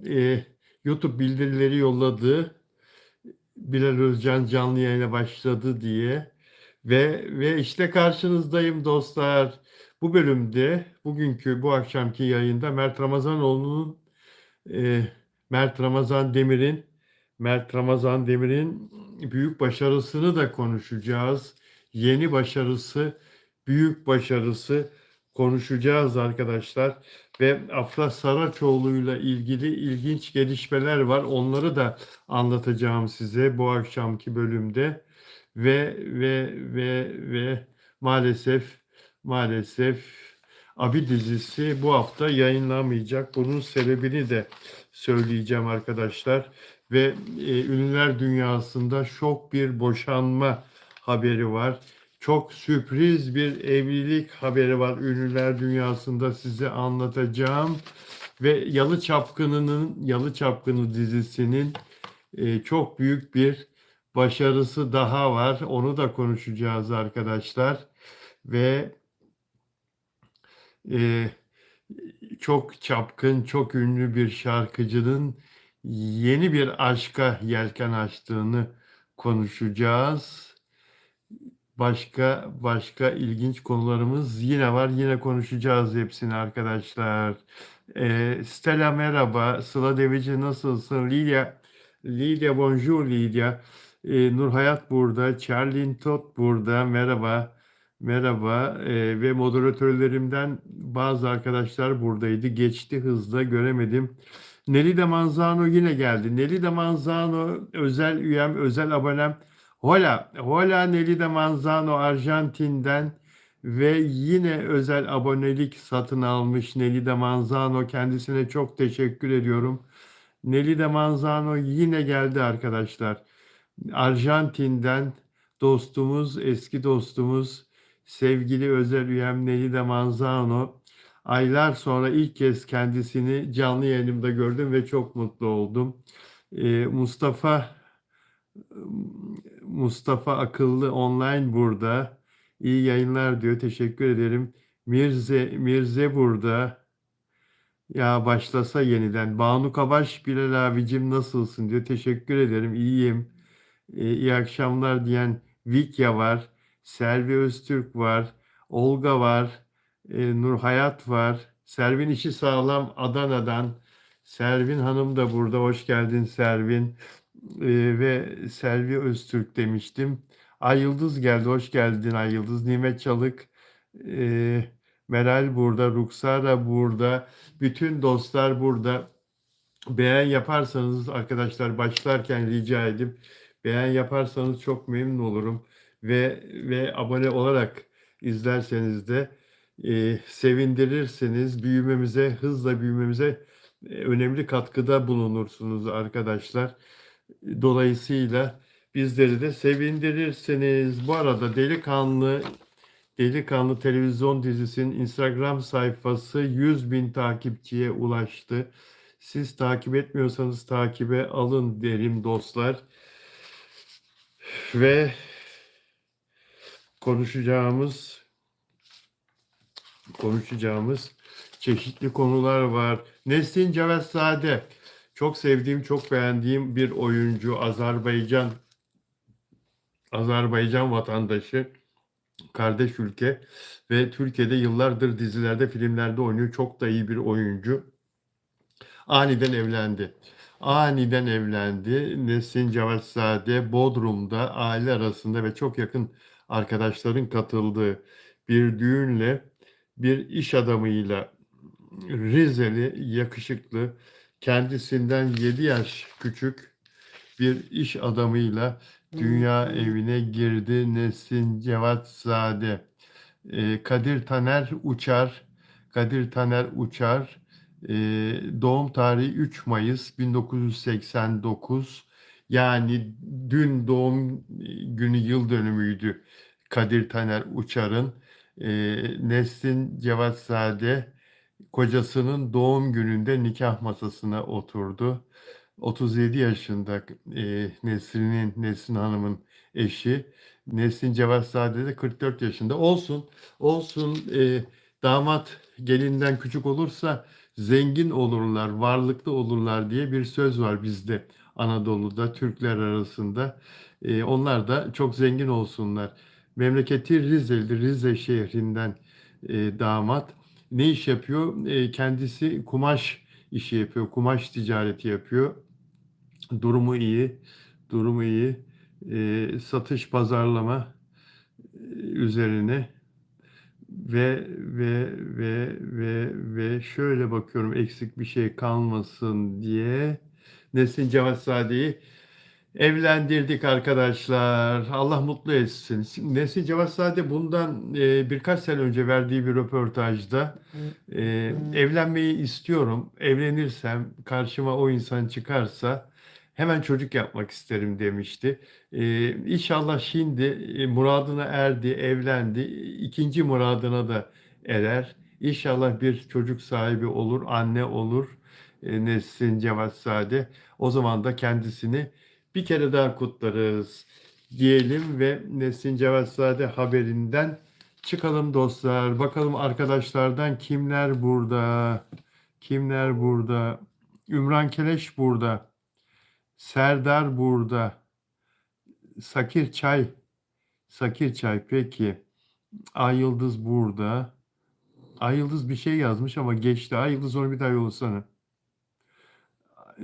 Eee, YouTube bildirileri yolladı. Bilal Özcan canlı yayına başladı diye ve işte karşınızdayım dostlar. Bu bölümde, bu akşamki yayında Mert Ramazanoğlu'nun, eee, Mert Ramazan Demir'in Mert Ramazan Demir'in büyük başarısını da konuşacağız. Yeni başarısı, büyük başarısı konuşacağız arkadaşlar. Ve Afra Saraçoğlu'yla ilgili ilginç gelişmeler var. Onları da anlatacağım size bu akşamki bölümde. Ve maalesef Abi dizisi bu hafta yayınlanmayacak. Bunun sebebini de söyleyeceğim arkadaşlar. Ve ünlüler dünyasında şok bir boşanma haberi var. Çok sürpriz bir evlilik haberi var ünlüler dünyasında, size anlatacağım. Ve Yalı Çapkını dizisinin çok büyük bir başarısı daha var. Onu da konuşacağız arkadaşlar. Ve e, çok çapkın, çok ünlü bir şarkıcının yeni bir aşka yelken açtığını konuşacağız. Başka ilginç konularımız yine var. Yine konuşacağız hepsini arkadaşlar. Stella merhaba. Sıla Deveci nasılsın? Lilia bonjour Lilia. Nur Hayat burada. Charlene Todd burada. Merhaba. Merhaba. Ve moderatörlerimden bazı arkadaşlar buradaydı. Geçti hızla göremedim. Nelly Manzano yine geldi. Nelly Manzano özel üyem, özel abonem. Hola Nelly Manzano Arjantin'den ve yine özel abonelik satın almış Nelly Manzano. Kendisine çok teşekkür ediyorum. Nelly Manzano yine geldi arkadaşlar. Arjantin'den dostumuz, eski dostumuz, sevgili özel üyem Nelly Manzano. Aylar sonra ilk kez kendisini canlı yayınımda gördüm ve çok mutlu oldum. Ee, Mustafa Mustafa Akıllı online burada. İyi yayınlar diyor. Teşekkür ederim. Mirze burada. Ya başlasa yeniden. Banu Kavaş Bilal abicim nasılsın diyor. Teşekkür ederim. İyiyim. İyi akşamlar diyen Vikya var. Selvi Öztürk var. Olga var. Nur Hayat var. Servin işi sağlam Adana'dan. Servin Hanım da burada. Hoş geldin Servin. Ve Selvi Öztürk demiştim. Ay Yıldız geldi. Hoş geldin Ay Yıldız. Nimet Çalık. E, Meral burada. Ruksara burada. Bütün dostlar burada. Beğen yaparsanız arkadaşlar, başlarken rica edip beğen yaparsanız çok memnun olurum. Ve abone olarak izlerseniz de sevindirirseniz hızla büyümemize önemli katkıda bulunursunuz arkadaşlar. Dolayısıyla bizleri de sevindirirsiniz. Bu arada Delikanlı televizyon dizisinin Instagram sayfası 100.000 takipçiye ulaştı. Siz takip etmiyorsanız takibe alın derim dostlar. Ve konuşacağımız çeşitli konular var. Nesin Cevesade, çok sevdiğim, çok beğendiğim bir oyuncu, Azerbaycan vatandaşı, kardeş ülke ve Türkiye'de yıllardır dizilerde, filmlerde oynuyor. Çok da iyi bir oyuncu. Aniden evlendi. Aniden evlendi. Nesin Cavatzade Bodrum'da aile arasında ve çok yakın arkadaşların katıldığı bir düğünle bir iş adamıyla, Rizeli, yakışıklı, kendisinden 7 yaş küçük bir iş adamıyla dünya evine girdi Nesin Cevatzade. Kadir Taner Uçar, e, doğum tarihi 3 Mayıs 1989. Yani dün doğum günü yıl dönümüydü Kadir Taner Uçar'ın. Neslin Cevatzade kocasının doğum gününde nikah masasına oturdu. 37 yaşında Nesrin Hanım'ın eşi. Nesrin Cevatzade de 44 yaşında. Olsun, damat gelinden küçük olursa zengin olurlar, varlıklı olurlar diye bir söz var bizde Anadolu'da, Türkler arasında. Onlar da çok zengin olsunlar. Memleketi Rize'li, Rize şehrinden damat. Ne iş yapıyor? Kendisi kumaş işi yapıyor, kumaş ticareti yapıyor. Durumu iyi, durumu iyi. Satış, pazarlama üzerine ve şöyle bakıyorum eksik bir şey kalmasın diye Nesin Cevazzade'yi evlendirdik arkadaşlar. Allah mutlu etsin. Şimdi Nesin Cevazade bundan birkaç sene önce verdiği bir röportajda evlenmeyi istiyorum. Evlenirsem karşıma o insan çıkarsa hemen çocuk yapmak isterim demişti. İnşallah şimdi muradına erdi, evlendi. İkinci muradına da erer. İnşallah bir çocuk sahibi olur, anne olur. Nesrin Cevatzade. O zaman da kendisini bir kere daha kutlarız diyelim ve Nesrin Cevatzade haberinden çıkalım dostlar. Bakalım arkadaşlardan kimler burada? Kimler burada? Ümran Keleş burada. Serdar burada. Sakir Çay. Sakir Çay peki. Ay Yıldız burada. Ay Yıldız bir şey yazmış ama geçti. Ay Yıldız onu bir daha yollasana.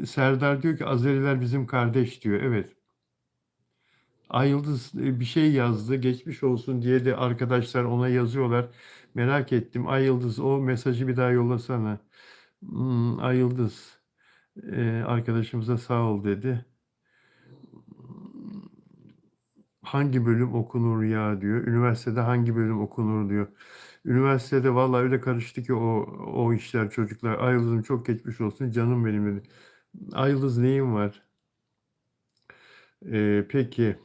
Serdar diyor ki Azeriler bizim kardeş diyor. Evet. Ay Yıldız bir şey yazdı. Geçmiş olsun diye de arkadaşlar ona yazıyorlar. Merak ettim. Ay Yıldız o mesajı bir daha yollasana. Ay Yıldız arkadaşımıza sağ ol dedi. Hangi bölüm okunur ya diyor. Üniversitede hangi bölüm okunur diyor. Üniversitede vallahi öyle karıştı ki o işler çocuklar. Ay Yıldız'ım çok geçmiş olsun canım benim dedi. Ay Yıldız neyin var? Peki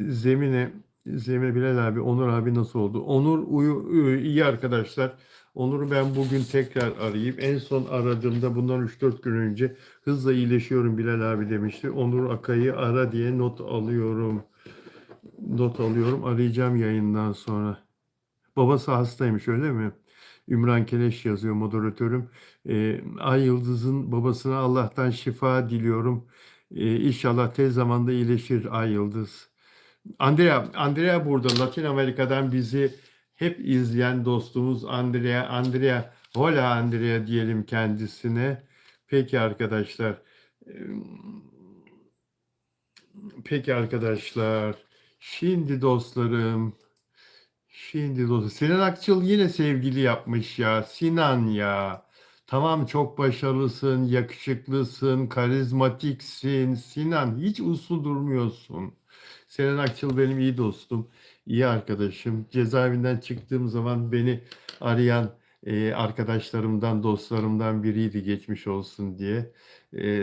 Zemine Zemine Bilal abi, Onur abi nasıl oldu? Onur iyi arkadaşlar. Onur'u ben bugün tekrar arayayım. En son aradığımda bundan 3-4 gün önce hızla iyileşiyorum Bilal abi demişti. Onur Akay'ı ara diye not alıyorum. Not alıyorum. Arayacağım yayından sonra. Babası hastaymış öyle mi? Ümran Keleş yazıyor moderatörüm. Ay Yıldız'ın babasına Allah'tan şifa diliyorum. İnşallah tez zamanda iyileşir Ay Yıldız. Andrea burada Latin Amerika'dan bizi hep izleyen dostumuz Andrea, hola Andrea diyelim kendisine. Peki arkadaşlar. Peki arkadaşlar. Şimdi dostlarım. Şimdi dostum. Sinan Akçıl yine sevgili yapmış ya. Sinan ya. Tamam çok başarılısın, yakışıklısın, karizmatiksin. Sinan hiç uslu durmuyorsun. Sinan Akçıl benim iyi dostum, iyi arkadaşım. Cezaevinden çıktığım zaman beni arayan arkadaşlarımdan, dostlarımdan biriydi geçmiş olsun diye.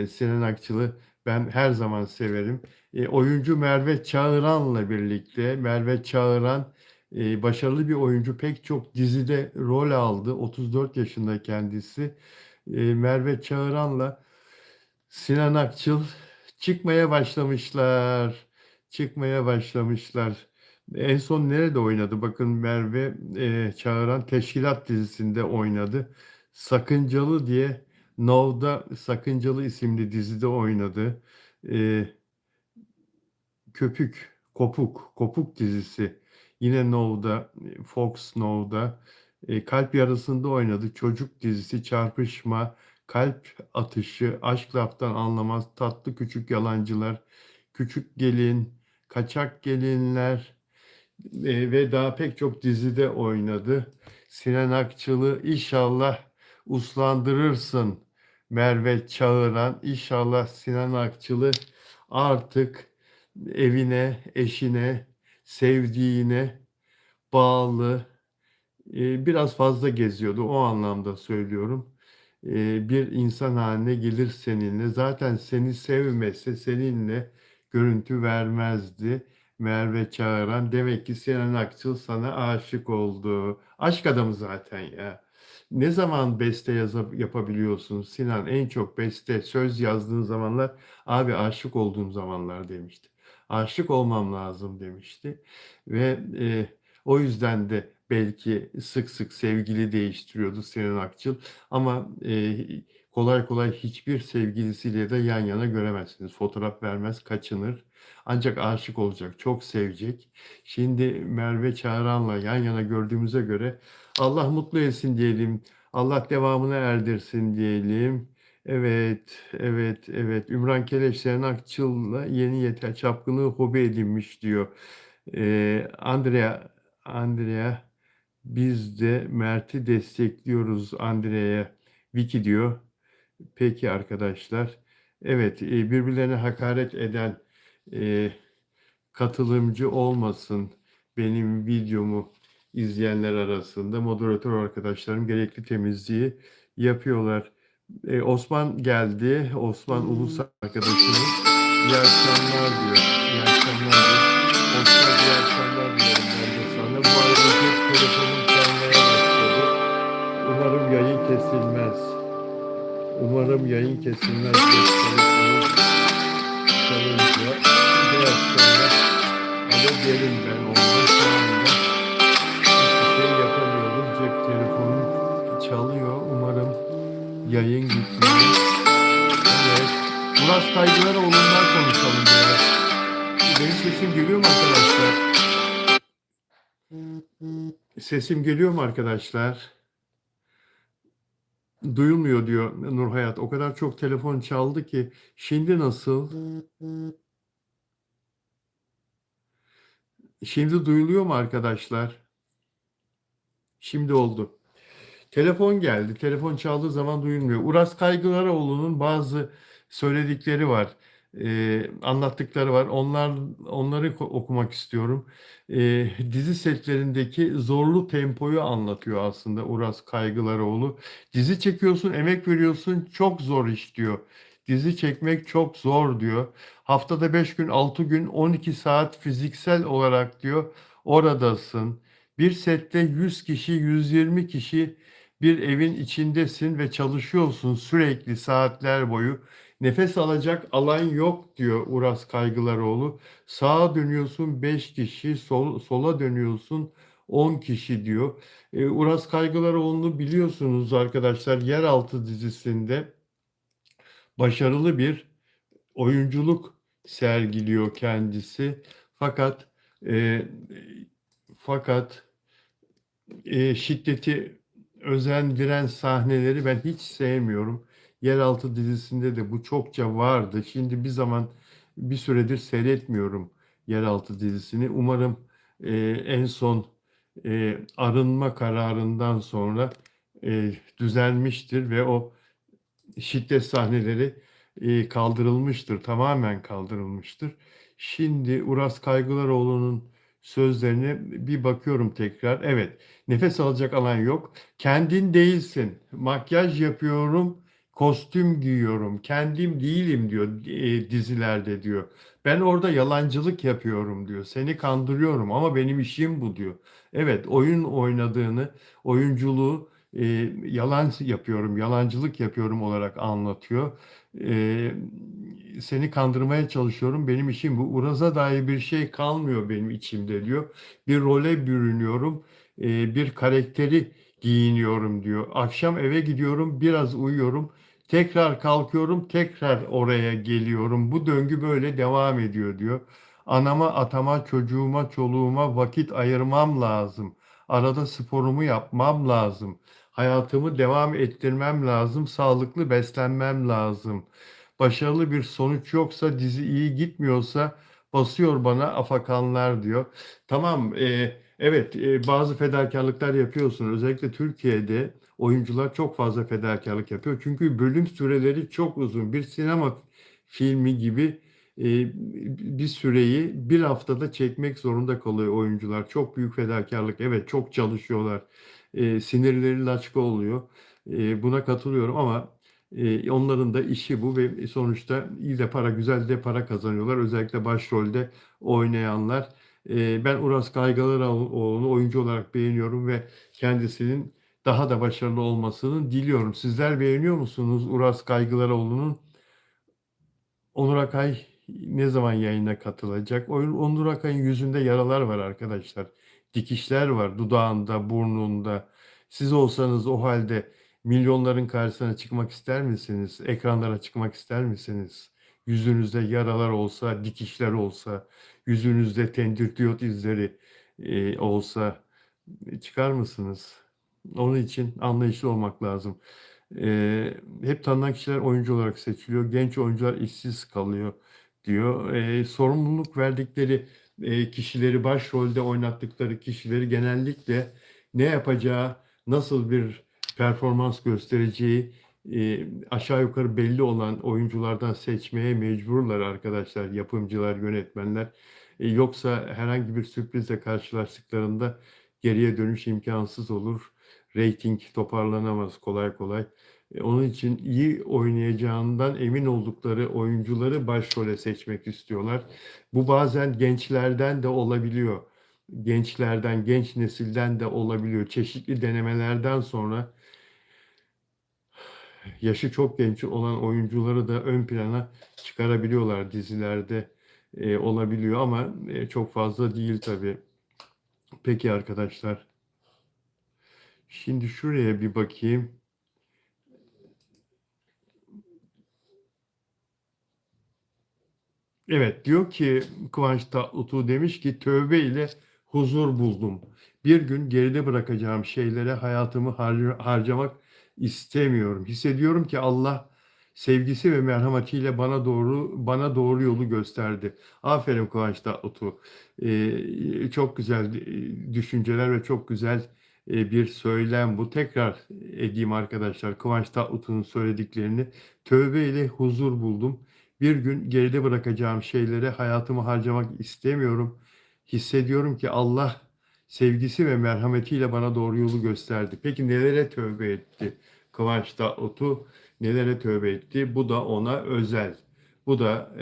Sinan Akçıl'ı ben her zaman severim. Oyuncu Merve Çağıran'la birlikte, Merve Çağıran başarılı bir oyuncu. Pek çok dizide rol aldı. 34 yaşında kendisi. Merve Çağıran'la Sinan Akçıl çıkmaya başlamışlar. Çıkmaya başlamışlar. En son nerede oynadı? Bakın Merve Çağıran Teşkilat dizisinde oynadı. Sakıncalı diye Now'da Sakıncalı isimli dizide oynadı. E, Kopuk dizisi. Yine Now'da, Fox Now'da. Kalp Yarısı'nda oynadı. Çocuk dizisi, Çarpışma, Kalp Atışı, Aşk Laftan Anlamaz, Tatlı Küçük Yalancılar, Küçük Gelin, Kaçak Gelinler ve daha pek çok dizide oynadı. Sinan Akçıl'ı inşallah uslandırırsın Merve Çağıran. İnşallah Sinan Akçıl'ı artık evine, eşine, sevdiğine bağlı, biraz fazla geziyordu. O anlamda söylüyorum. Bir insan haline gelir seninle. Zaten seni sevmese seninle görüntü vermezdi. Merve Çağıran. Demek ki Sinan Akçıl sana aşık oldu. Aşk adamı zaten ya. Ne zaman beste yapabiliyorsun Sinan? En çok beste, söz yazdığın zamanlar abi aşık olduğum zamanlar demişti. Aşık olmam lazım demişti. Ve o yüzden de belki sık sık sevgili değiştiriyordu Sinan Akçıl. Ama kolay kolay hiçbir sevgilisiyle de yan yana göremezsiniz. Fotoğraf vermez, kaçınır. Ancak aşık olacak, çok sevecek. Şimdi Merve Çağran'la yan yana gördüğümüze göre Allah mutlu etsin diyelim. Allah devamını erdirsin diyelim. Evet, evet, evet. Ümran Keleş Sinan Akçıl'la yeni yeter çapkınlığı hobi edinmiş diyor. Andrea, biz de Mert'i destekliyoruz Andrea'ya. Vicky diyor. Peki arkadaşlar. Evet, birbirlerine hakaret eden e, katılımcı olmasın benim videomu izleyenler arasında. Moderatör arkadaşlarım gerekli temizliği yapıyorlar. Osman geldi. Osman Ulus arkadaşımız. İyi akşamlar diyor. İyi akşamlar diyor. Osman iyi akşamlar diyorum ben de sana. Bu arada cep telefonum çalmaya başladı. Umarım yayın kesilmez. Umarım yayın kesilmez. Cep telefonum çalınca biraz sonra alo derim ben ondan. Şu anda hiçbir şey yapamıyorum. Cep telefonum çalıyor. Umarım yayın gitmiyor. Evet. Murat Kaygılaroğlu'ndan konuşalım biraz. Benim sesim geliyor mu arkadaşlar? Sesim geliyor mu arkadaşlar? Duyulmuyor diyor Nurhayat. O kadar çok telefon çaldı ki. Şimdi nasıl? Şimdi duyuluyor mu arkadaşlar? Şimdi oldu. Telefon geldi. Telefon çaldığı zaman duyulmuyor. Uras Kaygılaroğlu'nun bazı söyledikleri var. Anlattıkları var. Onları okumak istiyorum. Dizi setlerindeki zorlu tempoyu anlatıyor aslında Uras Kaygılaroğlu. Dizi çekiyorsun, emek veriyorsun, çok zor iş diyor. Dizi çekmek çok zor diyor. Haftada 5 gün, 6 gün, 12 saat fiziksel olarak diyor oradasın. Bir sette 100 kişi, 120 kişi bir evin içindesin ve çalışıyorsun sürekli saatler boyu. Nefes alacak alan yok diyor Uras Kaygılaroğlu. Sağa dönüyorsun 5 kişi, sola dönüyorsun 10 kişi diyor. Uras Kaygılaroğlu'nu biliyorsunuz arkadaşlar, Yeraltı dizisinde başarılı bir oyunculuk sergiliyor kendisi. Fakat e, fakat şiddeti özendiren sahneleri ben hiç sevmiyorum. Yeraltı dizisinde de bu çokça vardı. Şimdi bir süredir seyretmiyorum Yeraltı dizisini. Umarım en son arınma kararından sonra düzelmiştir ve o şiddet sahneleri kaldırılmıştır, tamamen kaldırılmıştır. Şimdi Uras Kaygılaroğlu'nun sözlerine bir bakıyorum tekrar. Evet, nefes alacak alan yok. Kendin değilsin. Makyaj yapıyorum, kostüm giyiyorum. Kendim değilim diyor dizilerde diyor. Ben orada yalancılık yapıyorum diyor. Seni kandırıyorum ama benim işim bu diyor. Evet, oyun oynadığını, oyunculuğu yalan yapıyorum, yalancılık yapıyorum olarak anlatıyor. E, Seni kandırmaya çalışıyorum, benim işim bu. Uraz'a dair bir şey kalmıyor benim içimde diyor. Bir role bürünüyorum, bir karakteri giyiniyorum diyor. Akşam eve gidiyorum, biraz uyuyorum, tekrar kalkıyorum, tekrar oraya geliyorum. Bu döngü böyle devam ediyor diyor. Anama, atama, çocuğuma, çoluğuma vakit ayırmam lazım. Arada sporumu yapmam lazım. Hayatımı devam ettirmem lazım. Sağlıklı beslenmem lazım. Başarılı bir sonuç yoksa, dizi iyi gitmiyorsa basıyor bana afakanlar diyor. Tamam, evet, bazı fedakarlıklar yapıyorsun. Özellikle Türkiye'de oyuncular çok fazla fedakarlık yapıyor. Çünkü bölüm süreleri çok uzun. Bir sinema filmi gibi e, bir süreyi bir haftada çekmek zorunda kalıyor oyuncular. Çok büyük fedakarlık. Evet, çok çalışıyorlar. Sinirleri laçka oluyor. Buna katılıyorum ama onların da işi bu ve sonuçta iyi de para, güzel de para kazanıyorlar. Özellikle başrolde oynayanlar. Ben Uras Kaygılaroğlu'nu oyuncu olarak beğeniyorum ve kendisinin daha da başarılı olmasını diliyorum. Sizler beğeniyor musunuz Uras Kaygılaroğlu'nun? Onur Akay ne zaman yayına katılacak? Onur Akay'ın yüzünde yaralar var arkadaşlar. dikişler var dudağında, burnunda. Siz olsanız o halde milyonların karşısına çıkmak ister misiniz? Ekranlara çıkmak ister misiniz? Yüzünüzde yaralar olsa, dikişler olsa, yüzünüzde tendürdiyot izleri olsa çıkar mısınız? Onun için anlayışlı olmak lazım. Hep tanınan kişiler oyuncu olarak seçiliyor. Genç oyuncular işsiz kalıyor diyor. Sorumluluk verdikleri kişileri, başrolde oynattıkları kişileri genellikle ne yapacağı, nasıl bir performans göstereceği aşağı yukarı belli olan oyunculardan seçmeye mecburlar arkadaşlar, yapımcılar, yönetmenler. Yoksa herhangi bir sürprizle karşılaştıklarında geriye dönüş imkansız olur. Rating toparlanamaz kolay kolay. Onun için iyi oynayacağından emin oldukları oyuncuları başrole seçmek istiyorlar. Bu bazen gençlerden de olabiliyor. Gençlerden, genç nesilden de olabiliyor. Çeşitli denemelerden sonra yaşı çok genç olan oyuncuları da ön plana çıkarabiliyorlar dizilerde olabiliyor ama çok fazla değil tabii. Peki arkadaşlar, şimdi şuraya bir bakayım. Evet, diyor ki Kıvanç Tatlıtuğ demiş ki tövbe ile huzur buldum. Bir gün geride bırakacağım şeylere hayatımı harcamak istemiyorum. Hissediyorum ki Allah sevgisi ve merhametiyle bana doğru yolu gösterdi. Aferin Kıvanç Tatlıtuğ. Çok güzel düşünceler ve çok güzel bir söylem bu. Tekrar edeyim arkadaşlar Kıvanç Tatlıtuğ'un söylediklerini. Tövbe ile huzur buldum. Bir gün geride bırakacağım şeylere hayatımı harcamak istemiyorum. Hissediyorum ki Allah sevgisi ve merhametiyle bana doğru yolu gösterdi. Peki nelere tövbe etti Kıvanç Tatlıtuğ? Nelere tövbe etti? Bu da ona özel. Bu da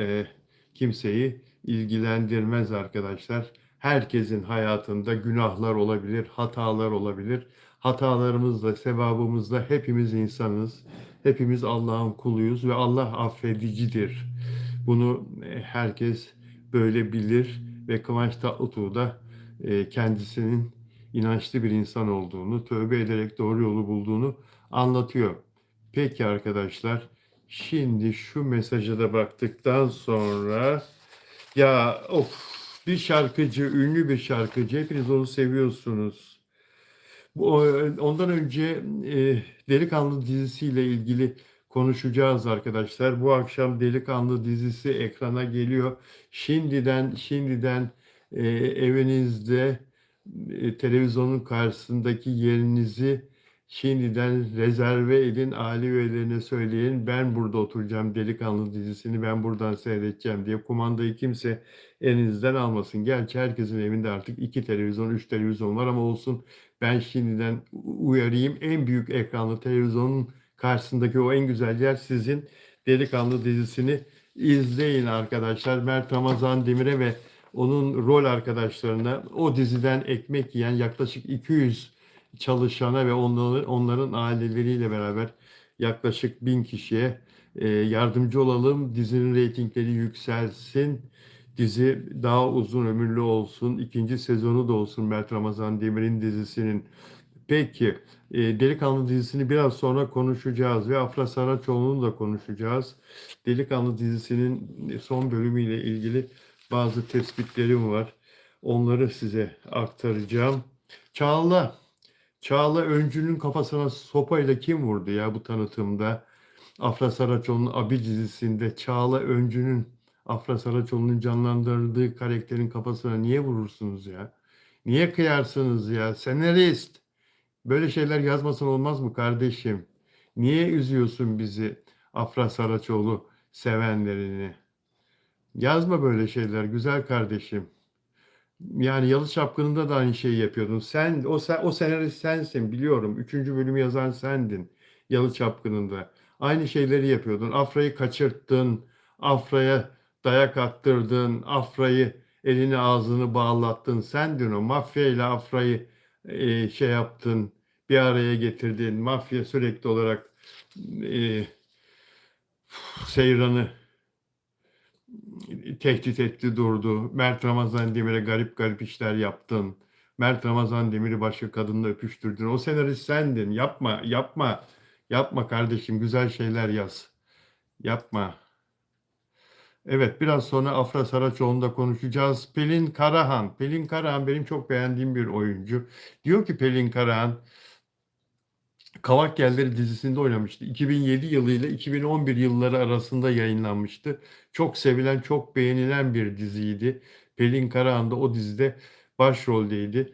kimseyi ilgilendirmez arkadaşlar. Herkesin hayatında günahlar olabilir, hatalar olabilir. Hatalarımızla, sevabımızla hepimiz insanız. Hepimiz Allah'ın kuluyuz ve Allah affedicidir. Bunu herkes böyle bilir ve Kıvanç Tatlıtuğ da kendisinin inançlı bir insan olduğunu, tövbe ederek doğru yolu bulduğunu anlatıyor. Peki arkadaşlar, şimdi şu mesaja da baktıktan sonra ya of bir şarkıcı, ünlü bir şarkıcı, hepiniz onu seviyorsunuz. Ondan önce Delikanlı dizisiyle ilgili konuşacağız arkadaşlar. Bu akşam Delikanlı dizisi ekrana geliyor. Şimdiden evinizde televizyonun karşısındaki yerinizi şimdiden rezerve edin. Aile üyelerine söyleyin. Ben burada oturacağım Delikanlı dizisini ben buradan seyredeceğim diye. Kumandayı kimse elinizden almasın. Gerçi herkesin evinde artık 2 televizyon, 3 televizyon var ama olsun. Ben şimdiden uyarayım. En büyük ekranlı televizyonun karşısındaki o en güzel yer sizin. Delikanlı dizisini izleyin arkadaşlar. Mert Ramazan Demir'e ve onun rol arkadaşlarına, o diziden ekmek yiyen yaklaşık 200 çalışana ve onların aileleriyle beraber yaklaşık 1000 kişiye yardımcı olalım. Dizinin reytingleri yükselsin. Dizi daha uzun ömürlü olsun. İkinci sezonu da olsun Mert Ramazan Demir'in dizisinin. Peki, Delikanlı dizisini biraz sonra konuşacağız ve Afra Saraçoğlu'nu da konuşacağız. Delikanlı dizisinin son bölümüyle ilgili bazı tespitlerim var. Onları size aktaracağım. Çağla, Çağla Öncü'nün kafasına sopayla kim vurdu ya bu tanıtımda? Afra Saraçoğlu'nun Abi dizisinde Çağla Öncü'nün Afra Saraçoğlu'nun canlandırdığı karakterin kafasına niye vurursunuz ya? Niye kıyarsınız ya? Senarist. Böyle şeyler yazmasan olmaz mı kardeşim? Niye üzüyorsun bizi Afra Saraçoğlu sevenlerini? Yazma böyle şeyler güzel kardeşim. Yani Yalı Çapkını'nda da aynı şeyi yapıyordun. O senarist sensin biliyorum. 3. bölümü yazan sendin Yalı Çapkını'nda. Aynı şeyleri yapıyordun. Afra'yı kaçırttın. Afra'ya dayak attırdın. Afra'yı elini ağzını bağlattın. Sendin o. Mafya ile Afra'yı şey yaptın. Bir araya getirdin. Mafya sürekli olarak e, Seyran'ı tehdit etti durdu. Mert Ramazan Demir'e garip garip işler yaptın. Mert Ramazan Demir'i başka kadınla öpüştürdün. O senarist sendin. Yapma, yapma. Yapma kardeşim. Güzel şeyler yaz. Yapma. Evet, biraz sonra Afra Saraçoğlu'nda konuşacağız. Pelin Karahan. Pelin Karahan benim çok beğendiğim bir oyuncu. Diyor ki Pelin Karahan, Kavak Yelleri dizisinde oynamıştı. 2007 yılı ile 2011 yılları arasında yayınlanmıştı. Çok sevilen, çok beğenilen bir diziydi. Pelin Karahan da o dizide başroldeydi.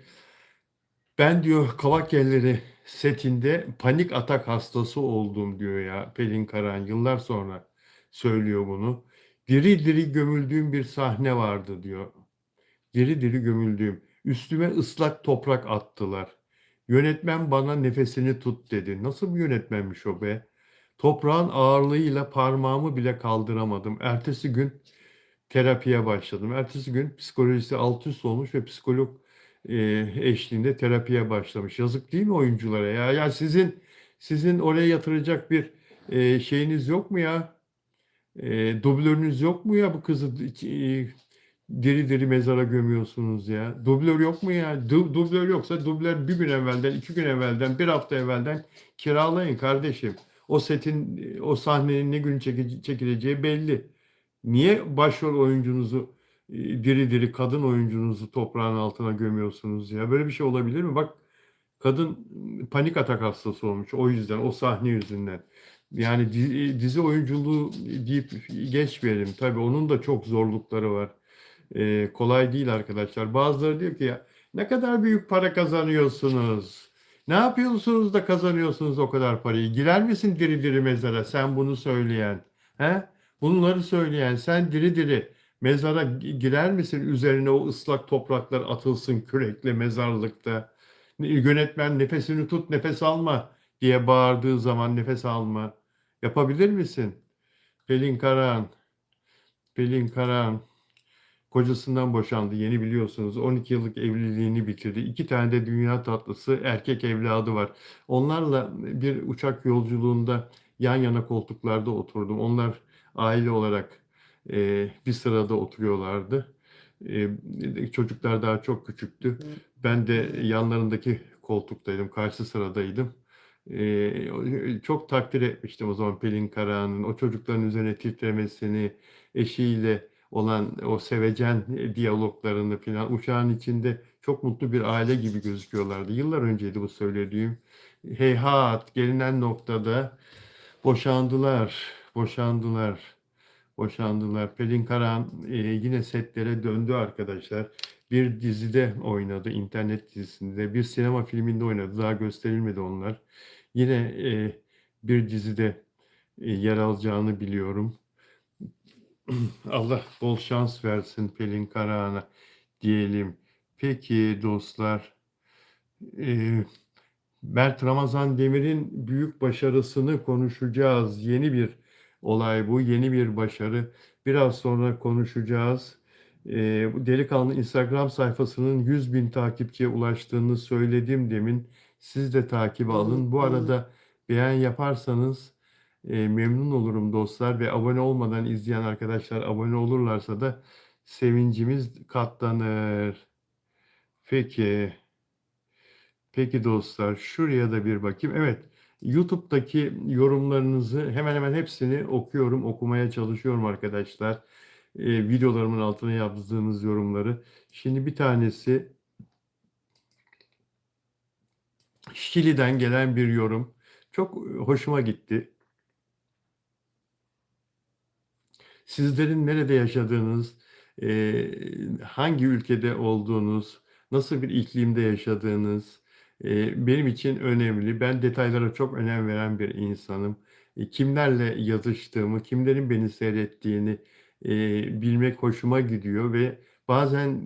Ben diyor Kavak Yelleri setinde panik atak hastası oldum diyor ya Pelin Karahan. Yıllar sonra söylüyor bunu. Diri diri gömüldüğüm bir sahne vardı diyor. Diri diri gömüldüğüm. Üstüme ıslak toprak attılar. Yönetmen bana nefesini tut dedi. Nasıl bir yönetmenmiş o be? Toprağın ağırlığıyla parmağımı bile kaldıramadım. Ertesi gün terapiye başladım. Ertesi gün psikolojisi alt üst olmuş ve psikolog eşliğinde terapiye başlamış. Yazık değil mi oyunculara ya? Ya sizin oraya yatıracak bir şeyiniz yok mu ya? Dublörünüz yok mu ya bu kızı diri diri mezara gömüyorsunuz ya? Dublör yok mu ya? Dublör yoksa dublör bir gün evvelden, 2 gün evvelden, bir hafta evvelden kiralayın kardeşim. O setin, o sahnenin ne gün çekileceği belli. Niye başrol oyuncunuzu diri diri kadın oyuncunuzu toprağın altına gömüyorsunuz ya? Böyle bir şey olabilir mi? Bak kadın panik atak hastası olmuş o yüzden, o sahne yüzünden. Yani dizi oyunculuğu deyip geçmeyelim. Tabii onun da çok zorlukları var. Kolay değil arkadaşlar. Bazıları diyor ki ya ne kadar büyük para kazanıyorsunuz? Ne yapıyorsunuz da kazanıyorsunuz o kadar parayı? Girer misin diri diri mezara? Sen bunu söyleyen. He? Bunları söyleyen sen diri diri mezara girer misin? Üzerine o ıslak topraklar atılsın kürekle mezarlıkta. Yönetmen nefesini tut nefes alma diye bağırdığı zaman nefes alma. Yapabilir misin? Pelin Karahan. Pelin Karahan. Kocasından boşandı yeni biliyorsunuz. 12 yıllık evliliğini bitirdi. 2 tane de dünya tatlısı erkek evladı var. Onlarla bir uçak yolculuğunda yan yana koltuklarda oturdum. Onlar aile olarak bir sırada oturuyorlardı. Çocuklar daha çok küçüktü. Ben de yanlarındaki koltuktaydım, karşı sıradaydım. Çok takdir etmiştim o zaman Pelin Karahan'ın o çocukların üzerine titremesini, eşiyle olan o sevecen diyaloglarını filan uçağın içinde çok mutlu bir aile gibi gözüküyorlardı. Yıllar önceydi bu söylediğim. Heyhat gelinen noktada boşandılar, boşandılar, boşandılar. Pelin Karahan yine setlere döndü arkadaşlar. Bir dizide oynadı, internet dizisinde. Bir sinema filminde oynadı. Daha gösterilmedi onlar. Yine bir dizide yer alacağını biliyorum. Allah bol şans versin Pelin Karahan'a diyelim. Peki dostlar, e, Mert Ramazan Demir'in büyük başarısını konuşacağız. Yeni bir olay bu, yeni bir başarı. Biraz sonra konuşacağız. Bu delikanlı Instagram sayfasının 100 bin takipçiye ulaştığını söyledim demin. Siz de takip alın. Bu arada beğen yaparsanız memnun olurum dostlar ve abone olmadan izleyen arkadaşlar abone olurlarsa da sevincimiz katlanır. Peki. Peki dostlar, şuraya da bir bakayım. Evet, YouTube'daki yorumlarınızı hemen hemen hepsini okuyorum, okumaya çalışıyorum arkadaşlar. Videolarımın altına yazdığınız yorumları. Şimdi bir tanesi Şili'den gelen bir yorum. Çok hoşuma gitti. Sizlerin nerede yaşadığınız, hangi ülkede olduğunuz, nasıl bir iklimde yaşadığınız benim için önemli. Ben detaylara çok önem veren bir insanım. Kimlerle yazıştığımı, kimlerin beni seyrettiğini bilmek hoşuma gidiyor ve bazen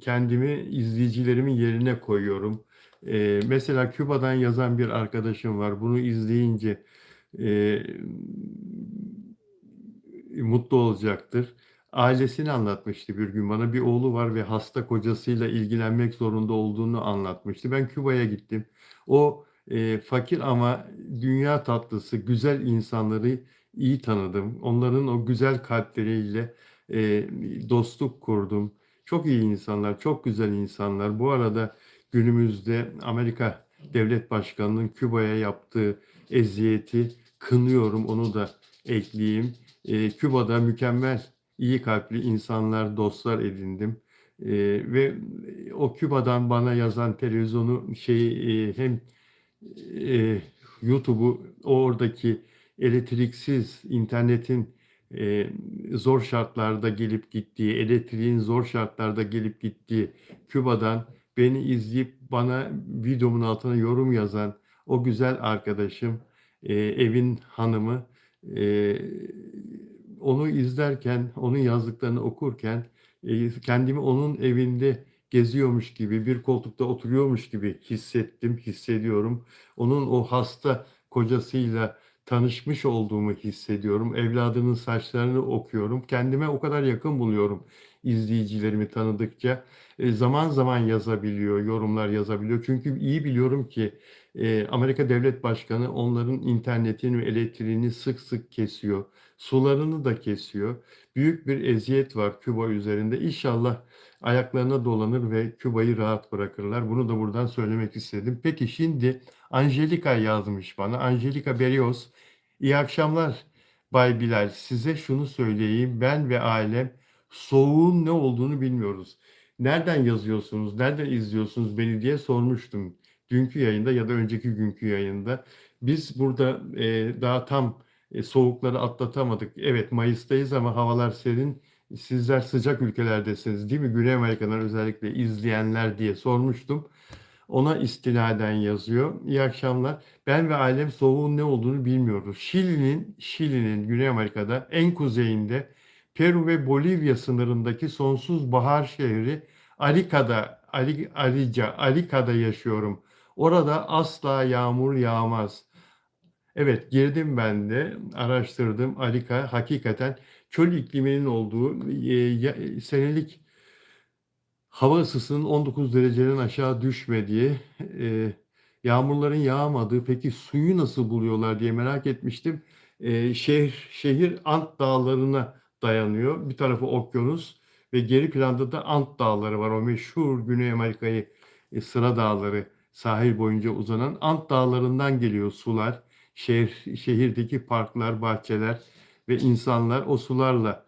kendimi izleyicilerimin yerine koyuyorum. Mesela Küba'dan yazan bir arkadaşım var. Bunu izleyince e, mutlu olacaktır. Ailesini anlatmıştı bir gün bana. Bir oğlu var ve hasta kocasıyla ilgilenmek zorunda olduğunu anlatmıştı. Ben Küba'ya gittim. O fakir ama dünya tatlısı, güzel insanları iyi tanıdım. Onların o güzel kalpleriyle dostluk kurdum. Çok iyi insanlar, çok güzel insanlar. Bu arada günümüzde Amerika Devlet Başkanı'nın Küba'ya yaptığı eziyeti kınıyorum, onu da ekleyeyim. Küba'da mükemmel, iyi kalpli insanlar, dostlar edindim. Ve o Küba'dan bana yazan televizyonu hem e, YouTube'u, oradaki elektriksiz internetin e, zor şartlarda gelip gittiği, elektriğin zor şartlarda gelip gittiği Küba'dan beni izleyip bana videomun altına yorum yazan o güzel arkadaşım, evin hanımı, e, onu izlerken, onun yazdıklarını okurken kendimi onun evinde geziyormuş gibi, bir koltukta oturuyormuş gibi hissettim, hissediyorum. Onun o hasta kocasıyla tanışmış olduğumu hissediyorum. Evladının saçlarını okuyorum. Kendime o kadar yakın buluyorum izleyicilerimi tanıdıkça. Zaman zaman yazabiliyor, yorumlar yazabiliyor. Çünkü iyi biliyorum ki Amerika Devlet Başkanı onların internetini ve elektriğini sık sık kesiyor. Sularını da kesiyor. Büyük bir eziyet var Küba üzerinde. İnşallah ayaklarına dolanır ve Küba'yı rahat bırakırlar. Bunu da buradan söylemek istedim. Peki şimdi Angelika yazmış bana. Angelika Berrios. İyi akşamlar Bay Bilal. Size şunu söyleyeyim. Ben ve ailem soğuğun ne olduğunu bilmiyoruz. Nereden yazıyorsunuz, nereden izliyorsunuz beni diye sormuştum. Dünkü yayında ya da önceki günkü yayında. Biz burada daha tam soğukları atlatamadık. Evet, Mayıs'tayız ama havalar serin. Sizler sıcak ülkelerdesiniz değil mi? Güney Amerika'dan özellikle izleyenler diye sormuştum. Ona istinaden yazıyor. İyi akşamlar. Ben ve ailem soğuğun ne olduğunu bilmiyoruz. Şili'nin Güney Amerika'da en kuzeyinde Peru ve Bolivya sınırındaki sonsuz bahar şehri Arica'da yaşıyorum. Orada asla yağmur yağmaz. Evet, girdim ben de, araştırdım. Arica hakikaten çöl ikliminin olduğu, senelik hava ısısının 19 dereceden aşağı düşmediği, e, yağmurların yağmadığı, peki suyu nasıl buluyorlar diye merak etmiştim. Şehir Ant Dağları'na dayanıyor. Bir tarafı okyanus ve geri planda da Ant Dağları var. O meşhur Güney Amerika'yı sıra dağları sahil boyunca uzanan Ant Dağları'ndan geliyor sular. Şehirdeki parklar, bahçeler ve insanlar o sularla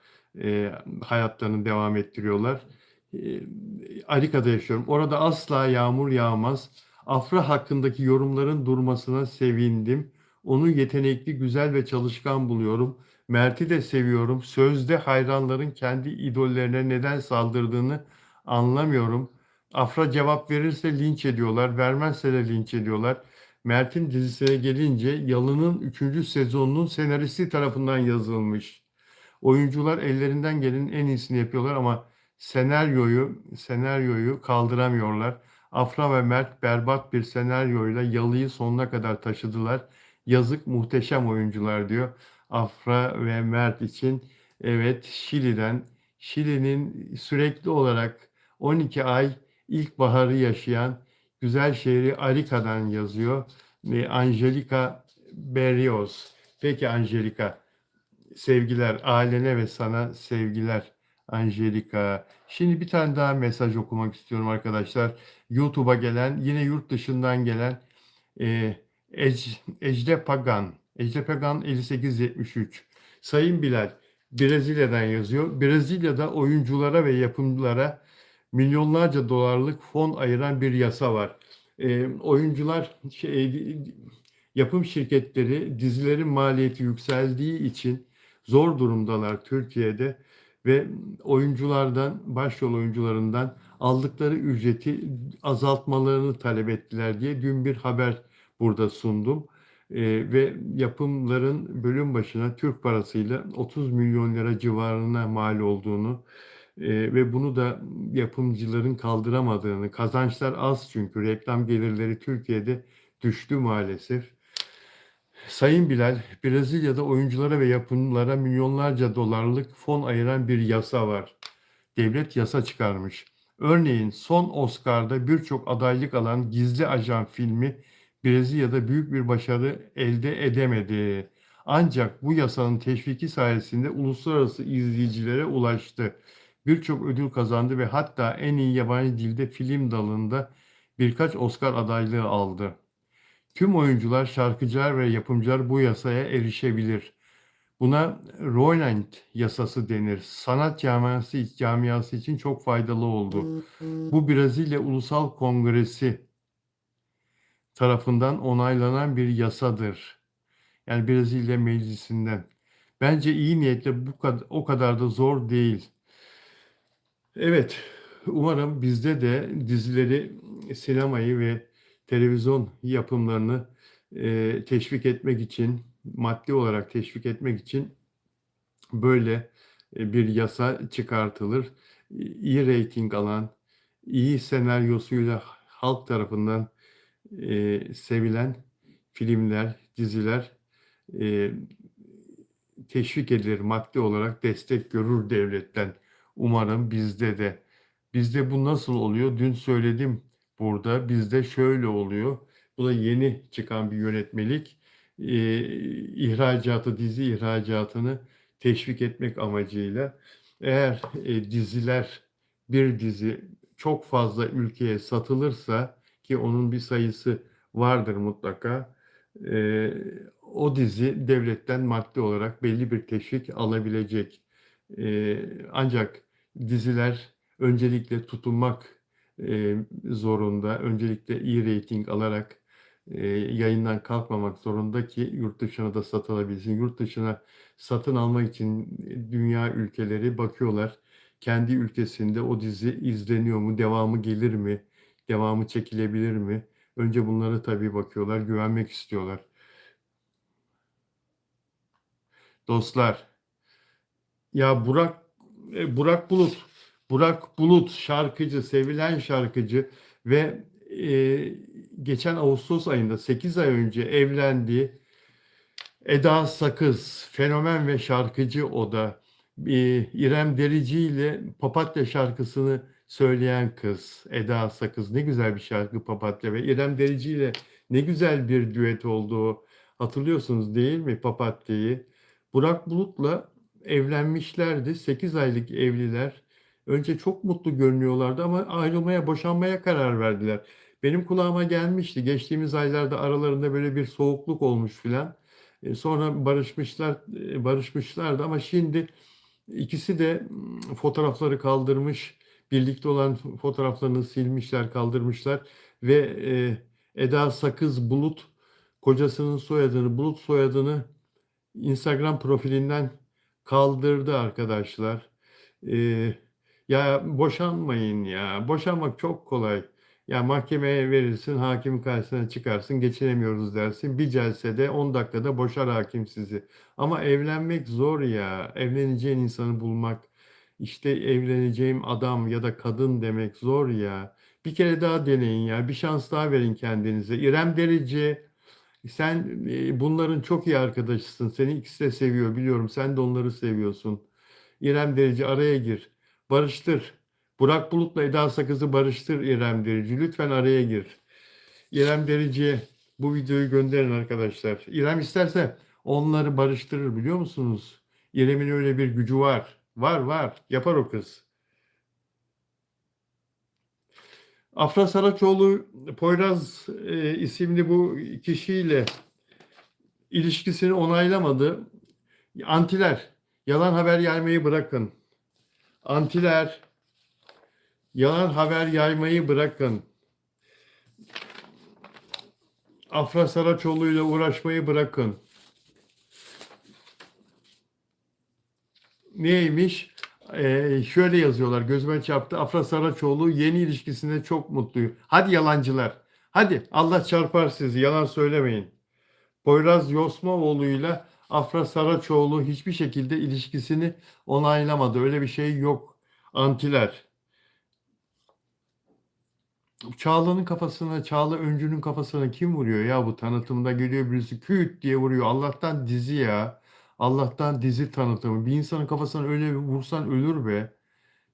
hayatlarını devam ettiriyorlar. E, Arika'da yaşıyorum. Orada asla yağmur yağmaz. Afra hakkındaki yorumların durmasına sevindim. Onu yetenekli, güzel ve çalışkan buluyorum. Mert'i de seviyorum. Sözde hayranların kendi idollerine neden saldırdığını anlamıyorum. Afra cevap verirse linç ediyorlar, vermezse de linç ediyorlar. Mert'in dizisine gelince Yalı'nın 3. sezonunun senaristi tarafından yazılmış. Oyuncular ellerinden gelenin en iyisini yapıyorlar ama senaryoyu kaldıramıyorlar. Afra ve Mert berbat bir senaryoyla Yalı'yı sonuna kadar taşıdılar. Yazık, muhteşem oyuncular diyor. Afra ve Mert için evet, Şili'nin sürekli olarak 12 ay ilkbaharı yaşayan güzel şehri Arica'dan yazıyor. Ve Angelica Berrios. Peki Angelica, sevgiler ailene ve sana sevgiler Angelika. Şimdi bir tane daha mesaj okumak istiyorum arkadaşlar. YouTube'a gelen, yine yurt dışından gelen e, Ejde Pagan. Ejde Pagan 5873. Sayın Bilal, Brezilya'dan yazıyor. Brezilya'da oyunculara ve yapımcılara milyonlarca dolarlık fon ayıran bir yasa var. Oyuncular, yapım şirketleri dizilerin maliyeti yükseldiği için zor durumdalar Türkiye'de ve başrol oyuncularından aldıkları ücreti azaltmalarını talep ettiler diye dün bir haber burada sundum. Ve yapımların bölüm başına Türk parasıyla 30 milyon lira civarına mal olduğunu ve bunu da yapımcıların kaldıramadığını, kazançlar az çünkü reklam gelirleri Türkiye'de düştü maalesef. Sayın Bilal, Brezilya'da oyunculara ve yapımlara milyonlarca dolarlık fon ayıran bir yasa var. Devlet yasa çıkarmış. Örneğin son Oscar'da birçok adaylık alan Gizli Ajan filmi Brezilya'da büyük bir başarı elde edemedi. Ancak bu yasanın teşviki sayesinde uluslararası izleyicilere ulaştı. Birçok ödül kazandı ve hatta en iyi yabancı dilde film dalında birkaç Oscar adaylığı aldı. Tüm oyuncular, şarkıcılar ve yapımcılar bu yasaya erişebilir. Buna Rowland yasası denir. Sanat camiası için çok faydalı oldu. Bu Brezilya Ulusal Kongresi tarafından onaylanan bir yasadır. Yani Brezilya Meclisi'nden. Bence iyi niyetle o kadar da zor değil. Evet, umarım bizde de dizileri, sinemayı ve televizyon yapımlarını teşvik etmek için, maddi olarak teşvik etmek için böyle bir yasa çıkartılır. İyi reyting alan, iyi senaryosuyla halk tarafından sevilen filmler, diziler e, teşvik edilir, maddi olarak destek görür devletten. Umarım bizde de. Bizde bu nasıl oluyor? Dün söyledim burada. Bizde şöyle oluyor. Bu da yeni çıkan bir yönetmelik. İhracatı, dizi ihracatını teşvik etmek amacıyla. Eğer bir dizi çok fazla ülkeye satılırsa ki onun bir sayısı vardır mutlaka. E, O dizi devletten maddi olarak belli bir teşvik alabilecek. Ancak diziler öncelikle tutunmak zorunda, öncelikle iyi reyting alarak yayından kalkmamak zorunda ki yurt dışına da satılabilsin. Yurt dışına satın almak için dünya ülkeleri bakıyorlar. Kendi ülkesinde o dizi izleniyor mu, devamı gelir mi, devamı çekilebilir mi? Önce bunlara tabii bakıyorlar, güvenmek istiyorlar. Dostlar, ya Burak Bulut şarkıcı, sevilen şarkıcı ve geçen Ağustos ayında 8 ay önce evlendi. Eda Sakız, fenomen ve şarkıcı o da. İrem Derici ile Papatya şarkısını söyleyen kız. Eda Sakız. Ne güzel bir şarkı Papatya ve İrem Derici ile ne güzel bir düet oldu. Hatırlıyorsunuz değil mi Papatya'yı? Burak Bulut'la evlenmişlerdi. 8 aylık evliler. Önce çok mutlu görünüyorlardı ama ayrılmaya, boşanmaya karar verdiler. Benim kulağıma gelmişti. Geçtiğimiz aylarda aralarında böyle bir soğukluk olmuş filan. Sonra barışmışlardı ama şimdi ikisi de fotoğrafları kaldırmış, birlikte olan fotoğraflarını silmişler, kaldırmışlar ve Eda Sakız Bulut kocasının soyadını, Bulut soyadını Instagram profilinden kaldırdı arkadaşlar. Ee, Ya boşanmayın ya. Boşanmak çok kolay. Ya mahkemeye verirsin, hakimin karşısına çıkarsın, geçinemiyoruz dersin. Bir celsede 10 dakikada boşar hakim sizi. Ama evlenmek zor ya. Evleneceğin insanı bulmak, işte evleneceğim adam ya da kadın demek zor ya. Bir kere daha deneyin ya. Bir şans daha verin kendinize. İrem Derici, sen bunların çok iyi arkadaşısın. Seni ikisi de seviyor biliyorum. Sen de onları seviyorsun. İrem Derici araya gir. Barıştır. Burak Bulut'la Eda Sakız'ı barıştır İrem Derici. Lütfen araya gir. İrem Derici'ye bu videoyu gönderin arkadaşlar. İrem isterse onları barıştırır biliyor musunuz? İrem'in öyle bir gücü var. Var var. Yapar o kız. Afra Saraçoğlu Poyraz isimli bu kişiyle ilişkisini onaylamadı. Antiler, yalan haber yaymayı bırakın. Antiler, yalan haber yaymayı bırakın. Afra Saraçoğlu ile uğraşmayı bırakın. Neymiş? Şöyle yazıyorlar, gözüme çarptı. Afra Saraçoğlu yeni ilişkisinde çok mutluyum. Hadi yalancılar. Hadi Allah çarpar sizi, yalan söylemeyin. Poyraz Yosmaoğlu'yla Afra Saraçoğlu hiçbir şekilde ilişkisini onaylamadı. Öyle bir şey yok. Antiler. Çağla'nın kafasına, Çağla Öncü'nün kafasına kim vuruyor ya bu tanıtımda geliyor birisi küt diye vuruyor. Allah'tan dizi ya. Allah'tan dizi tanıtımı. Bir insanın kafasına öyle bir vursan ölür be.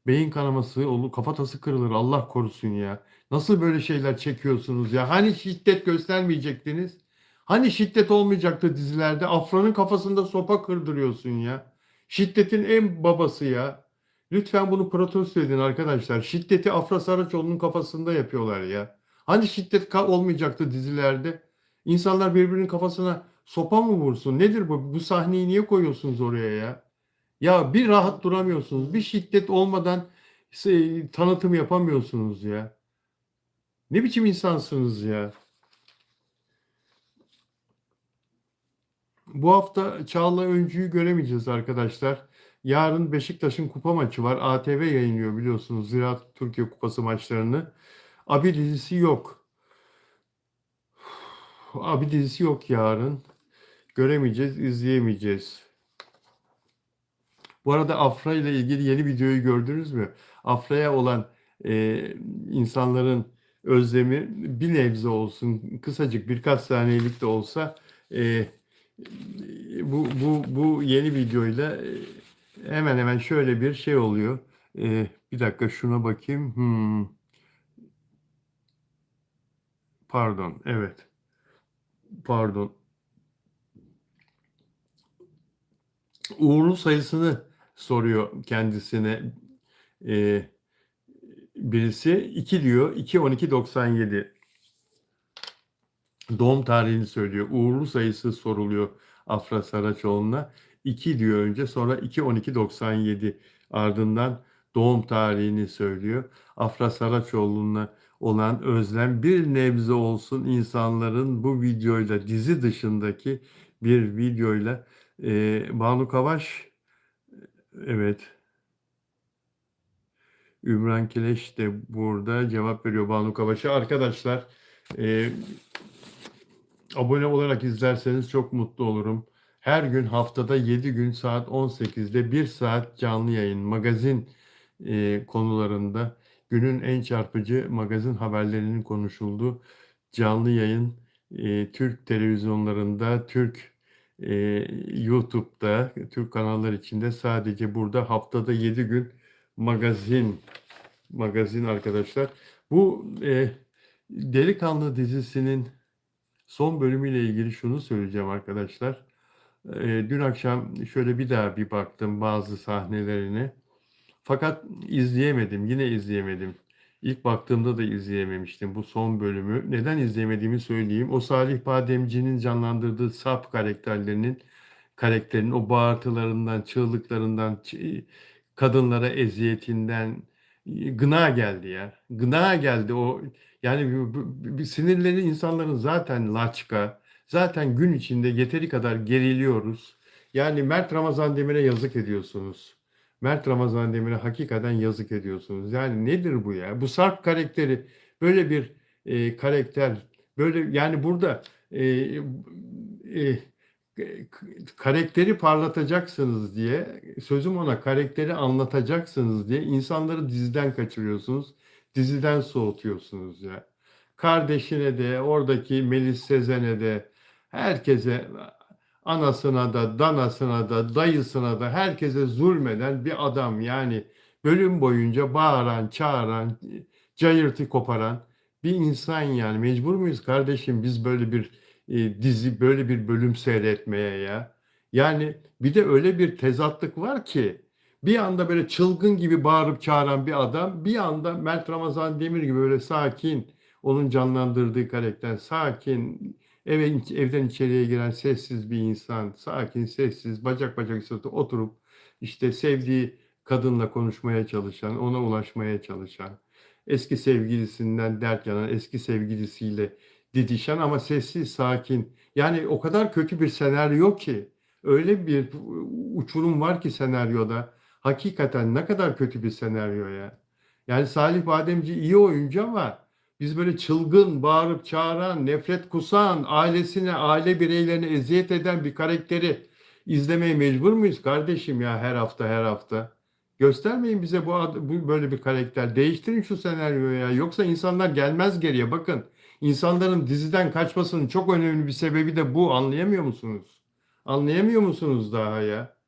Beyin kanaması olur, kafatası kırılır Allah korusun ya. Nasıl böyle şeyler çekiyorsunuz ya? Hani şiddet göstermeyecektiniz? Hani şiddet olmayacaktı dizilerde? Afra'nın kafasında sopa kırdırıyorsun ya. Şiddetin en babası ya. Lütfen bunu protesto edin arkadaşlar. Şiddeti Afra Saraçoğlu'nun kafasında yapıyorlar ya. Hani şiddet olmayacaktı dizilerde? İnsanlar birbirinin kafasına sopa mı vursun? Nedir bu? Bu sahneyi niye koyuyorsunuz oraya ya? Ya bir rahat duramıyorsunuz. Bir şiddet olmadan tanıtım yapamıyorsunuz ya. Ne biçim insansınız ya? Bu hafta Çağla Öncü'yü göremeyeceğiz arkadaşlar. Yarın Beşiktaş'ın kupa maçı var. ATV yayınlıyor biliyorsunuz Ziraat Türkiye Kupası maçlarını. Abi dizisi yok. Abi dizisi yok yarın. Göremeyeceğiz, izleyemeyeceğiz. Bu arada Afra ile ilgili yeni videoyu gördünüz mü? Afra'ya olan e, insanların özlemi bir nebze olsun, kısacık birkaç saniyelik de olsa e, bu yeni videoyla hemen hemen şöyle bir şey oluyor. Bir dakika şuna bakayım. Pardon, evet. Pardon. Uğurlu sayısını soruyor kendisine e, birisi. 2 diyor. 2 12 97. Doğum tarihini söylüyor. Uğurlu sayısı soruluyor Afra Saraçoğlu'na. 2 diyor önce, sonra 2 12 97, ardından doğum tarihini söylüyor. Afra Saraçoğlu'na olan özlem bir nebze olsun insanların bu videoyla, dizi dışındaki bir videoyla Banu Kavaş, evet, Ümran Kileş de burada cevap veriyor Banu Kavaş'a. Arkadaşlar, e, abone olarak izlerseniz çok mutlu olurum. Her gün haftada 7 gün saat 18'de 1 saat canlı yayın, magazin konularında günün en çarpıcı magazin haberlerinin konuşulduğu canlı yayın, Türk televizyonlarında, e, YouTube'da, Türk kanallar içinde sadece burada haftada 7 gün magazin arkadaşlar. Bu Delikanlı dizisinin son bölümüyle ilgili şunu söyleyeceğim arkadaşlar. Dün akşam şöyle bir daha bir baktım bazı sahnelerine. Fakat izleyemedim, yine izleyemedim. İlk baktığımda da izleyememiştim bu son bölümü. Neden izleyemediğimi söyleyeyim. O Salih Bademci'nin canlandırdığı Sarp karakterinin o bağırtılarından, çığlıklarından, kadınlara eziyetinden gına geldi ya. Gına geldi o. Yani bir sinirleri insanların zaten laçka. Zaten gün içinde yeteri kadar geriliyoruz. Yani Mert Ramazan Demir'e yazık ediyorsunuz. Mert Ramazan Demir'e hakikaten yazık ediyorsunuz. Yani nedir bu ya? Bu Sarp karakteri, böyle bir karakter, böyle yani burada e, e, karakteri parlatacaksınız diye, sözüm ona, karakteri anlatacaksınız diye insanları diziden kaçırıyorsunuz. Diziden soğutuyorsunuz ya. Kardeşine de, oradaki Melis Sezen'e de, herkese, anasına da, danasına da, dayısına da, herkese zulmeden bir adam. Yani bölüm boyunca bağıran, çağıran, cayırtı koparan bir insan yani. Mecbur muyuz kardeşim biz böyle bir dizi, böyle bir bölüm seyretmeye ya? Yani bir de öyle bir tezatlık var ki bir anda böyle çılgın gibi bağırıp çağıran bir adam, bir anda Mert Ramazan Demir gibi böyle sakin, onun canlandırdığı karakter sakin, evden içeriye giren sessiz bir insan, sakin, sessiz, bacak bacak üstüne oturup işte sevdiği kadınla konuşmaya çalışan, ona ulaşmaya çalışan, eski sevgilisinden dert yanan, eski sevgilisiyle didişen ama sessiz, sakin. Yani o kadar kötü bir senaryo ki, öyle bir uçurum var ki senaryoda. Hakikaten ne kadar kötü bir senaryo ya. Yani Salih Bademci iyi oyuncu ama biz böyle çılgın, bağırıp çağıran, nefret kusan, ailesine, aile bireylerine eziyet eden bir karakteri izlemeye mecbur muyuz kardeşim ya, her hafta her hafta? Göstermeyin bize bu böyle bir karakter. Değiştirin şu senaryoyu ya. Yoksa insanlar gelmez geriye. Bakın, insanların diziden kaçmasının çok önemli bir sebebi de bu. Anlayamıyor musunuz? Anlayamıyor musunuz daha ya?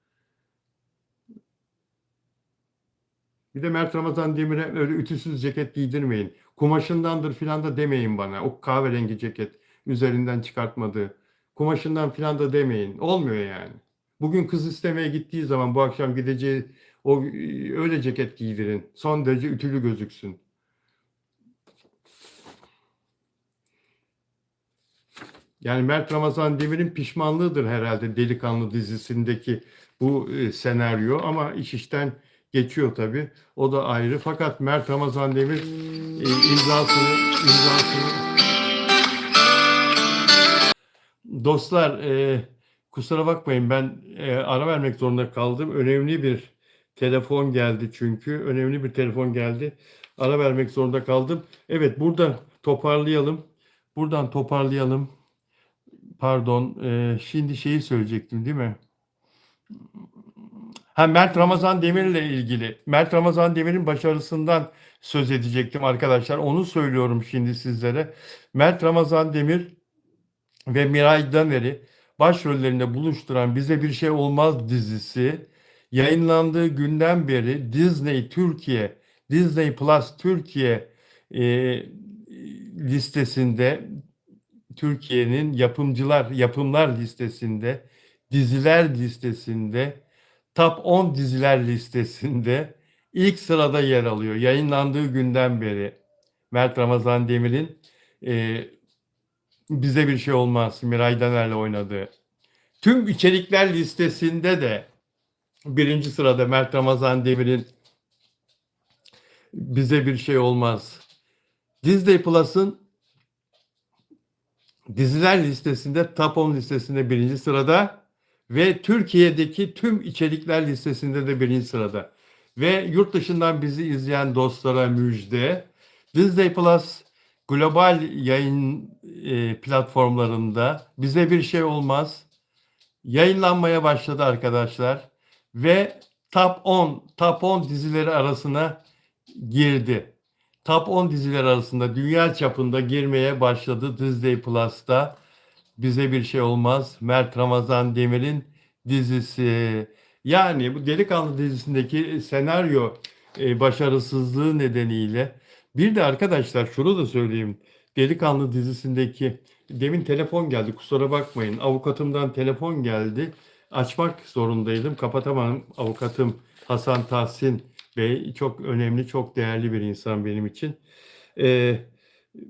Bir de Mert Ramazan Demir'e öyle ütüsüz ceket giydirmeyin. Kumaşındandır filan da demeyin bana. O kahverengi ceket üzerinden çıkartmadığı. Kumaşından filan da demeyin. Olmuyor yani. Bugün kız istemeye gittiği zaman bu akşam gideceği o öyle ceket giydirin. Son derece ütülü gözüksün. Yani Mert Ramazan Demir'in pişmanlığıdır herhalde Delikanlı dizisindeki bu senaryo, ama iş işten geçiyor tabii. O da ayrı. Fakat Mert Ramazan Demir imzasını dostlar, kusura bakmayın, ben ara vermek zorunda kaldım. Önemli bir telefon geldi çünkü. Önemli bir telefon geldi. Ara vermek zorunda kaldım. Evet, burada toparlayalım. Buradan toparlayalım. Pardon, şimdi şeyi söyleyecektim değil mi? Ha, Mert Ramazan Demir'le ilgili. Mert Ramazan Demir'in başarısından söz edecektim arkadaşlar. Onu söylüyorum şimdi sizlere. Mert Ramazan Demir ve Miray Daner'i başrollerinde buluşturan Bize Bir Şey Olmaz dizisi yayınlandığı günden beri Disney Plus Türkiye e, listesinde, Türkiye'nin yapımlar listesinde, diziler listesinde, Top 10 diziler listesinde ilk sırada yer alıyor. Yayınlandığı günden beri Mert Ramazan Demir'in e, Bize Bir Şey Olmaz, Miray Daner'le oynadığı. Tüm içerikler listesinde de birinci sırada Mert Ramazan Demir'in Bize Bir Şey Olmaz. Disney Plus'ın diziler listesinde, Top 10 listesinde birinci sırada ve Türkiye'deki tüm içerikler listesinde de birinci sırada. Ve yurt dışından bizi izleyen dostlara müjde. Disney Plus global yayın platformlarında Bize Bir Şey Olmaz yayınlanmaya başladı arkadaşlar. Ve Top 10 dizileri arasına girdi. Top 10 diziler arasında dünya çapında girmeye başladı Disney Plus'ta. Bize Bir Şey Olmaz, Mert Ramazan Demir'in dizisi. Yani bu Delikanlı dizisindeki senaryo başarısızlığı nedeniyle, bir de arkadaşlar şunu da söyleyeyim. Delikanlı dizisindeki, demin telefon geldi, kusura bakmayın. Avukatımdan telefon geldi. Açmak zorundaydım. Kapatamam. Avukatım Hasan Tahsin Bey çok önemli, çok değerli bir insan benim için. Ee,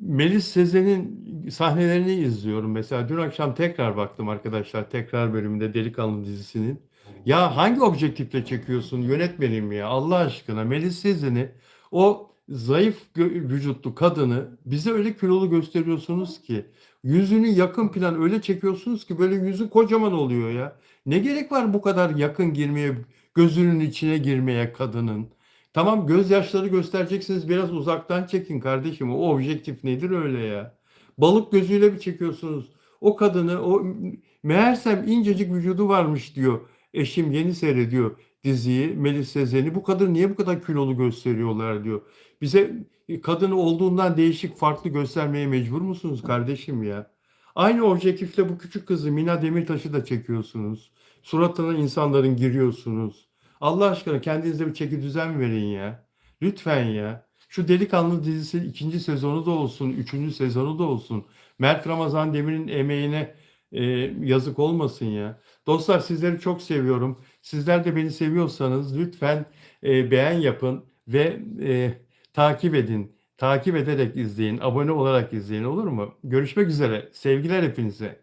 Melis Sezen'in sahnelerini izliyorum. Mesela dün akşam tekrar baktım arkadaşlar. Tekrar bölümünde Delikanlı dizisinin. Ya hangi objektifle çekiyorsun yönetmenim ya, Allah aşkına? Melis Sezen'i, o zayıf vücutlu kadını bize öyle kilolu gösteriyorsunuz ki, yüzünü yakın plan öyle çekiyorsunuz ki böyle yüzü kocaman oluyor ya. Ne gerek var bu kadar yakın girmeye, gözünün içine girmeye kadının? Tamam, gözyaşları göstereceksiniz, biraz uzaktan çekin kardeşim. O objektif nedir öyle ya? Balık gözüyle mi çekiyorsunuz? O kadını, o meğersem incecik vücudu varmış diyor. Eşim yeni seyrediyor diziyi, Melis Sezen'i. Bu kadını niye bu kadar kilolu gösteriyorlar diyor. Bize kadını olduğundan değişik, farklı göstermeye mecbur musunuz kardeşim ya? Aynı objektifle bu küçük kızı Mina Demirtaş'ı da çekiyorsunuz. Suratına insanların giriyorsunuz. Allah aşkına kendinize bir çeki düzen verin ya. Lütfen ya. Şu Delikanlı dizisi ikinci sezonu da olsun, üçüncü sezonu da olsun. Mert Ramazan Demir'in emeğine yazık olmasın ya. Dostlar, sizleri çok seviyorum. Sizler de beni seviyorsanız lütfen beğen yapın ve takip edin. Takip ederek izleyin, abone olarak izleyin, olur mu? Görüşmek üzere. Sevgiler hepinize.